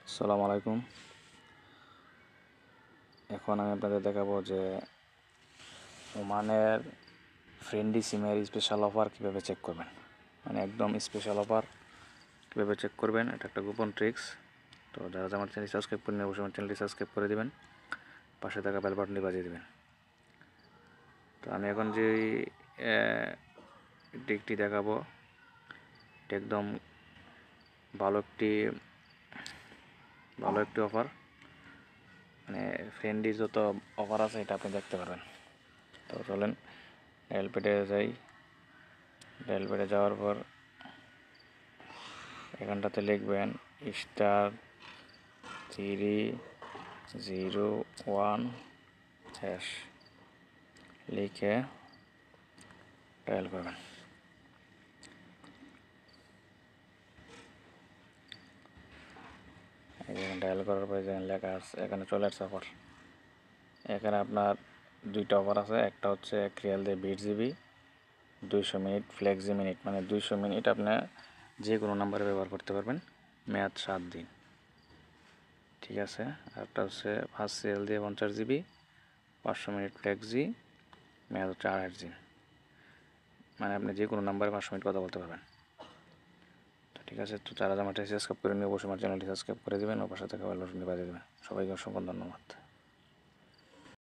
আসসালামু আলাইকুম। এখন আমি আপনাদের দেখাবো যে ওমানের ফ্রেন্ডলি সিমের স্পেশাল অফার কীভাবে চেক করবেন, মানে একদম স্পেশাল অফার কীভাবে চেক করবেন। এটা একটা গোপন ট্রিক্স। তো যারা আমার চ্যানেল সাবস্ক্রাইব করেন অবশ্যই আমার চ্যানেলটি সাবস্ক্রাইব করে দেবেন, পাশে থাকা বেল বাটনটি বাজিয়ে দেবেন। তো আমি এখন যে ট্রিকটি দেখাবো এটা একদম ভালো একটি অফার, মানে ফ্রেন্ডলি যত অফার আছে এটা আপনি দেখতে পারবেন। তো চলেন ডায়াল প্যাডে যাই। ডায়াল প্যাডে যাওয়ার পর এখানটাতে লিখবেন *301# লিখে ডায়াল করবেন। ডায়াল করার পরে যেখানে লেখা আছে এখানে চলে আসছে অফার। এখানে আপনার দুইটা অফার আছে। একটা হচ্ছে রিয়াল দিয়ে 20 জিবি 200 মিনিট ফ্লেক্সি মিনিট, মানে 200 মিনিট আপনি যে কোনো নাম্বারে ব্যবহার করতে পারবেন, মেয়াদ 7 দিন। ঠিক আছে। আরেকটা হচ্ছে ফার্স্ট রিয়াল দিয়ে 50 জিবি 500 মিনিট ফ্লেক্সি, মেয়াদ হচ্ছে 28 দিন, মানে আপনি যে কোনো নাম্বারে 5 মিনিট কথা বলতে পারবেন। তো ঠিক আছে। তো যারা আমার সাবস্ক্রাইব করে নিয়ে অবশ্যই আমার চ্যানেলটি সাবস্ক্রাইব করে দেবেন ও পাশে থাকা বেল বাটনটি বাজিয়ে দেবেন। সবাইকে অসংখ্য ধন্যবাদ।